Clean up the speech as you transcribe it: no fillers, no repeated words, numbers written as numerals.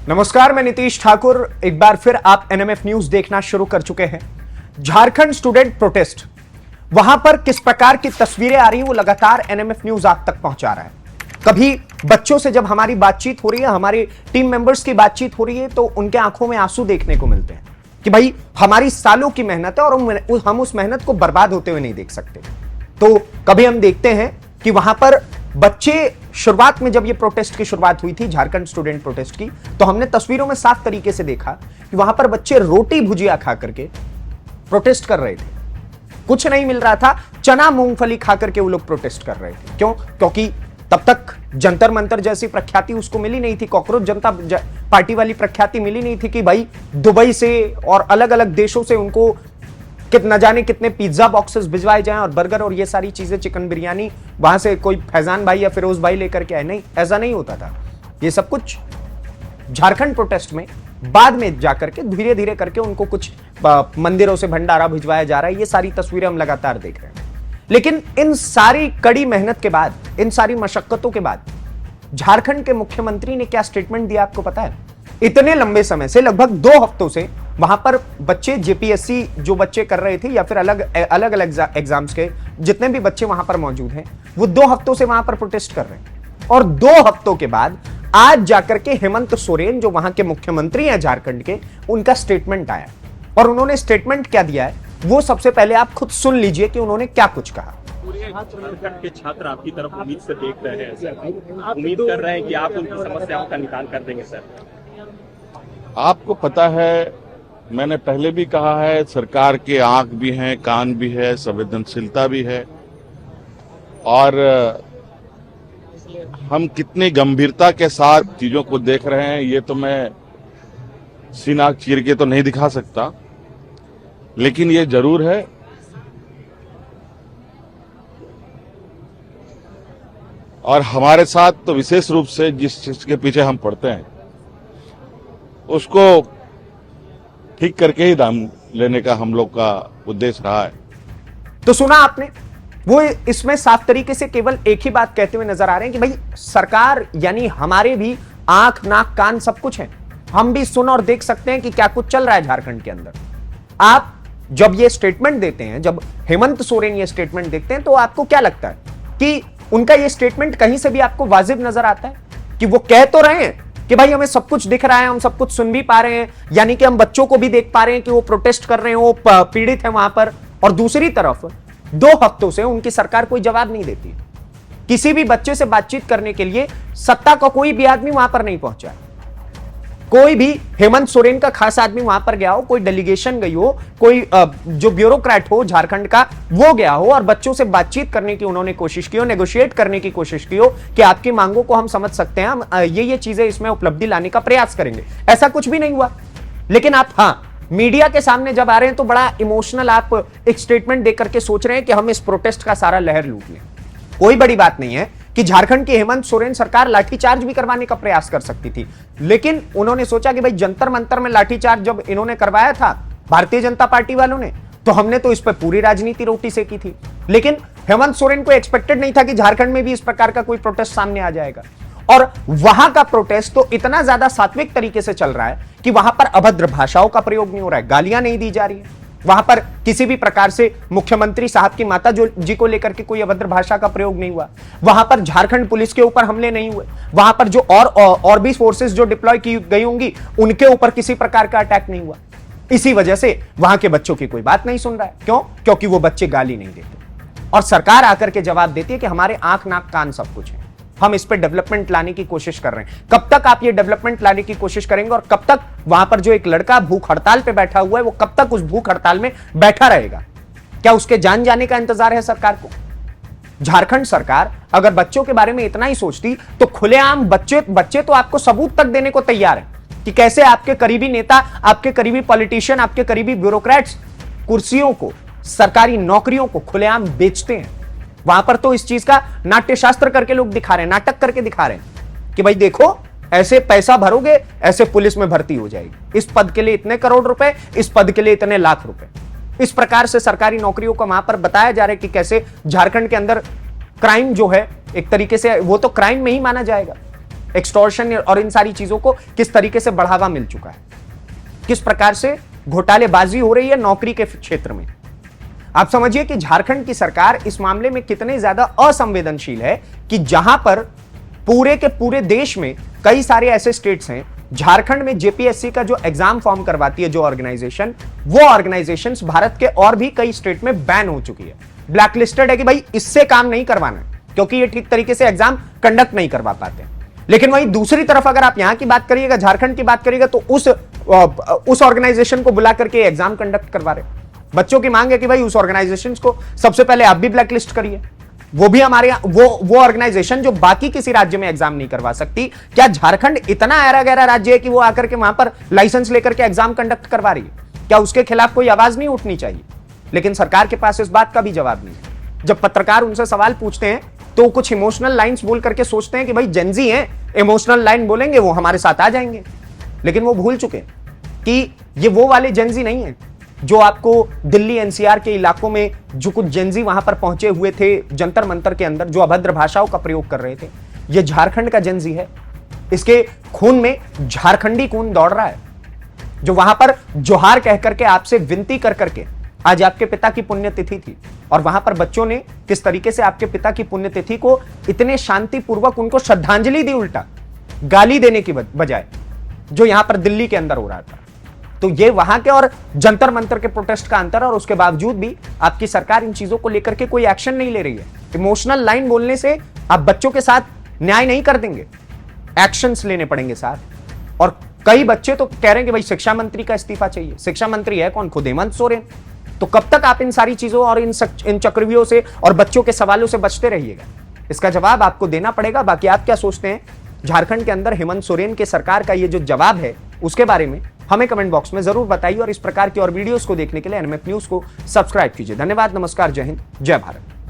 नमस्कार, मैं नीतीश ठाकुर। एक बार फिर आप एनएमएफ न्यूज देखना शुरू कर चुके हैं। झारखंड स्टूडेंट प्रोटेस्ट, वहां पर किस प्रकार की तस्वीरें आ रही हैं वो लगातार एनएमएफ न्यूज आप तक पहुंचा रहा है। कभी बच्चों से जब हमारी बातचीत हो रही है, हमारे टीम मेंबर्स की बातचीत हो रही है, तो उनके आंखों में आंसू देखने को मिलते हैं कि भाई हमारी सालों की मेहनत है और हम उस मेहनत को बर्बाद होते हुए नहीं देख सकते। तो कभी हम देखते हैं कि वहां पर बच्चे, शुरुआत में जब ये प्रोटेस्ट की शुरुआत हुई थी, झारखंड स्टूडेंट प्रोटेस्ट की, तो हमने तस्वीरों में साफ तरीके से देखा कि वहां पर बच्चे रोटी भुजिया खा करके प्रोटेस्ट कर रहे थे। कुछ नहीं मिल रहा था, चना मूंगफली खा करके वो लोग प्रोटेस्ट कर रहे थे। क्यों? क्योंकि तब तक जंतर मंतर जैसी प्रख्याति उसको मिली नहीं थी, कॉकरोच जनता पार्टी वाली प्रख्याति मिली नहीं थी कि भाई दुबई से और अलग अलग देशों से उनको न जाने कितने पिज्जा बॉक्सेस भिजवाए जाएं और बर्गर और ये सारी चीजें, चिकन बिरयानी वहां से कोई फैजान भाई या फिरोज भाई लेकर के आए। नहीं, ऐसा नहीं होता था। ये सब कुछ झारखंड प्रोटेस्ट में बाद में जाकर के धीरे धीरे करके उनको कुछ मंदिरों से भंडारा भिजवाया जा रहा है। ये सारी तस्वीरें हम लगातार देख रहे हैं। लेकिन इन सारी कड़ी मेहनत के बाद, इन सारी मशक्कतों के बाद झारखंड के मुख्यमंत्री ने क्या स्टेटमेंट दिया आपको पता है? इतने लंबे समय से, लगभग 2 हफ्तों से वहां पर बच्चे, जेपीएससी जो बच्चे कर रहे थे या फिर अलग अलग एग्जाम्स के जितने भी बच्चे वहां पर मौजूद हैं, वो 2 हफ्तों से वहां पर प्रोटेस्ट कर रहे हैं। और 2 हफ्तों के बाद आज जाकर के हेमंत सोरेन, जो वहां के मुख्यमंत्री हैं झारखंड के, उनका स्टेटमेंट आया। और उन्होंने स्टेटमेंट क्या दिया है वो सबसे पहले आप खुद सुन लीजिए कि उन्होंने क्या कुछ कहा। पूरे झारखंड के छात्र आपकी तरफ उम्मीद से देख रहे हैं सर, उम्मीद कर रहे हैं कि आप उनकी समस्याओं का निदान कर देंगे सर। आपको पता है, मैंने पहले भी कहा है, सरकार के आंख भी हैं, कान भी है, संवेदनशीलता भी है, और हम कितनी गंभीरता के साथ चीजों को देख रहे हैं ये तो मैं सीना चीर के तो नहीं दिखा सकता। लेकिन ये जरूर है और हमारे साथ तो विशेष रूप से जिस चीज के पीछे हम पड़ते हैं उसको ठीक करके ही दाम लेने का हम लोग का उद्देश्य रहा है। तो सुना आपने, वो इसमें साफ तरीके से केवल एक ही बात कहते हुए नजर आ रहे हैं कि भाई सरकार, यानी हमारे भी आंख नाक कान सब कुछ है, हम भी सुन और देख सकते हैं कि क्या कुछ चल रहा है झारखंड के अंदर। आप जब ये स्टेटमेंट देते हैं, जब हेमंत सोरेन ये स्टेटमेंट देते हैं, तो आपको क्या लगता है कि उनका ये स्टेटमेंट कहीं से भी आपको वाजिब नजर आता है? कि वो कह तो रहे हैं कि भाई हमें सब कुछ दिख रहा है, हम सब कुछ सुन भी पा रहे हैं, यानी कि हम बच्चों को भी देख पा रहे हैं कि वो प्रोटेस्ट कर रहे हैं, वो पीड़ित है वहां पर, और दूसरी तरफ 2 हफ्तों से उनकी सरकार कोई जवाब नहीं देती। किसी भी बच्चे से बातचीत करने के लिए सत्ता का कोई भी आदमी वहां पर नहीं पहुंचा। कोई भी हेमंत सोरेन का खास आदमी वहां पर गया हो, कोई डेलीगेशन गई हो, कोई जो ब्यूरोक्रेट हो झारखंड का वो गया हो और बच्चों से बातचीत करने की उन्होंने कोशिश की हो, नेगोशिएट करने की कोशिश की हो कि आपकी मांगों को हम समझ सकते हैं, हम ये चीजें इसमें उपलब्धि लाने का प्रयास करेंगे। ऐसा कुछ भी नहीं हुआ। लेकिन आप, हाँ, मीडिया के सामने जब आ रहे हैं तो बड़ा इमोशनल आप एक स्टेटमेंट देकर के सोच रहे हैं कि हम इस प्रोटेस्ट का सारा लहर लूट लें। कोई बड़ी बात नहीं है कि झारखंड की हेमंत सोरेन सरकार लाठीचार्ज भी करवाने का प्रयास कर सकती थी, लेकिन उन्होंने सोचा कि भाई जंतर मंतर में लाठीचार्ज जब इन्होंने करवाया था भारतीय जनता पार्टी वालों ने, तो हमने तो इस पर पूरी राजनीति रोटी सेकी थी। लेकिन हेमंत सोरेन को एक्सपेक्टेड नहीं था कि झारखंड में भी इस प्रकार का कोई प्रोटेस्ट सामने आ जाएगा। और वहां का प्रोटेस्ट तो इतना ज्यादा सात्विक तरीके से चल रहा है कि वहां पर अभद्र भाषाओं का प्रयोग नहीं हो रहा है, गालियां नहीं दी जा रही है, वहां पर किसी भी प्रकार से मुख्यमंत्री साहब की माता जी को लेकर के कोई अभद्र भाषा का प्रयोग नहीं हुआ, वहां पर झारखंड पुलिस के ऊपर हमले नहीं हुए, वहां पर जो और भी फोर्सेस जो डिप्लॉय की गई होंगी उनके ऊपर किसी प्रकार का अटैक नहीं हुआ। इसी वजह से वहां के बच्चों की कोई बात नहीं सुन रहा है। क्यों? क्योंकि वो बच्चे गाली नहीं देते और सरकार आकर के जवाब देती है कि हमारे आंख नाक कान सब कुछ है, हम इस पे डेवलपमेंट लाने की कोशिश कर रहे हैं। कब तक आप ये डेवलपमेंट लाने की कोशिश करेंगे और कब तक वहां पर जो एक लड़का भूख हड़ताल पे बैठा हुआ है वो कब तक उस भूख हड़ताल में बैठा रहेगा? क्या उसके जान जाने का इंतजार है सरकार को? झारखंड सरकार अगर बच्चों के बारे में इतना ही सोचती तो खुलेआम बच्चे तो आपको सबूत तक देने को तैयार है कि कैसे आपके करीबी नेता, आपके करीबी पॉलिटिशियन, आपके करीबी ब्यूरोक्रेट्स कुर्सियों को, सरकारी नौकरियों को खुलेआम बेचते हैं। वहां पर तो इस चीज का नाट्य शास्त्र करके लोग दिखा रहे हैं, नाटक करके दिखा रहे हैं कि भाई देखो, ऐसे पैसा भरोगे ऐसे पुलिस में भर्ती हो जाएगी, इस पद के लिए इतने करोड़ रुपए, इस पद के लिए इतने लाख रुपए। इस प्रकार से सरकारी नौकरियों को वहां पर बताया जा रहा है कि कैसे झारखंड के अंदर क्राइम जो है एक तरीके से वो तो क्राइम में ही माना जाएगा। एक्सटॉर्शन और इन सारी चीजों को किस तरीके से बढ़ावा मिल चुका है, किस प्रकार से घोटालेबाजी हो रही है नौकरी के क्षेत्र में। आप समझिए कि झारखंड की सरकार इस मामले में कितने ज्यादा असंवेदनशील है कि जहां पर पूरे के पूरे देश में कई सारे ऐसे स्टेट्स हैं, झारखंड में जेपीएससी का जो एग्जाम फॉर्म करवाती है जो ऑर्गेनाइजेशन, वो ऑर्गेनाइजेशंस भारत के और भी कई स्टेट में बैन हो चुकी है, ब्लैकलिस्टेड है कि भाई इससे काम नहीं करवाना है क्योंकि ये ठीक तरीके से एग्जाम कंडक्ट नहीं करवा पाते। लेकिन वहीं दूसरी तरफ अगर आप यहां की बात करिएगा, झारखंड की बात करिएगा, तो उस ऑर्गेनाइजेशन को बुला करके एग्जाम कंडक्ट करवा रहे। बच्चों की मांग है कि भाई उस ऑर्गेनाइजेशन को सबसे पहले आप भी ब्लैकलिस्ट करिए, वो भी हमारे वो ऑर्गेनाइजेशन जो बाकी किसी राज्य में एग्जाम नहीं करवा सकती। क्या झारखंड इतना ऐरा गहरा राज्य है कि वो आकर के वहां पर लाइसेंस लेकर के एग्जाम कंडक्ट करवा रही है? क्या उसके खिलाफ कोई आवाज नहीं उठनी चाहिए? लेकिन सरकार के पास इस बात का भी जवाब नहीं है। जब पत्रकार उनसे सवाल पूछते हैं तो कुछ इमोशनल लाइंस बोल करके सोचते हैं कि भाई जेनजी हैं, इमोशनल लाइन बोलेंगे वो हमारे साथ आ जाएंगे। लेकिन वो भूल चुके कि ये वो वाले जेनजी नहीं है जो आपको दिल्ली एनसीआर के इलाकों में जो कुछ जेनजी वहां पर पहुंचे हुए थे जंतर मंतर के अंदर, जो अभद्र भाषाओं का प्रयोग कर रहे थे। ये झारखंड का जेनजी है, इसके खून में झारखंडी खून दौड़ रहा है, जो वहां पर जोहार कह करके आपसे विनती कर करके, आज आपके पिता की पुण्यतिथि थी और वहां पर बच्चों ने किस तरीके से आपके पिता की पुण्यतिथि को इतने शांतिपूर्वक उनको श्रद्धांजलि दी, उल्टा गाली देने की बजाय, जो यहां पर दिल्ली के अंदर हो रहा था। तो ये वहां के और जंतर मंतर के प्रोटेस्ट का अंतर, और उसके बावजूद भी आपकी सरकार इन चीजों को लेकर के कोई एक्शन नहीं ले रही है। इमोशनल लाइन बोलने से आप बच्चों के साथ न्याय नहीं कर देंगे, एक्शंस लेने पड़ेंगे साथ। और कई बच्चे तो कह रहे हैं कि भाई शिक्षा मंत्री का इस्तीफा चाहिए। शिक्षा मंत्री है कौन? खुद हेमंत सोरेन। तो कब तक आप इन सारी चीजों और इन चक्रव्यूहों से और बच्चों के सवालों से बचते रहिएगा? इसका जवाब आपको देना पड़ेगा। बाकी आप क्या सोचते हैं झारखंड के अंदर हेमंत सोरेन के सरकार का ये जो जवाब है उसके बारे में हमें कमेंट बॉक्स में जरूर बताइए, और इस प्रकार की और वीडियोस को देखने के लिए एनएमएफ न्यूज को सब्सक्राइब कीजिए। धन्यवाद, नमस्कार, जय हिंद, जय भारत।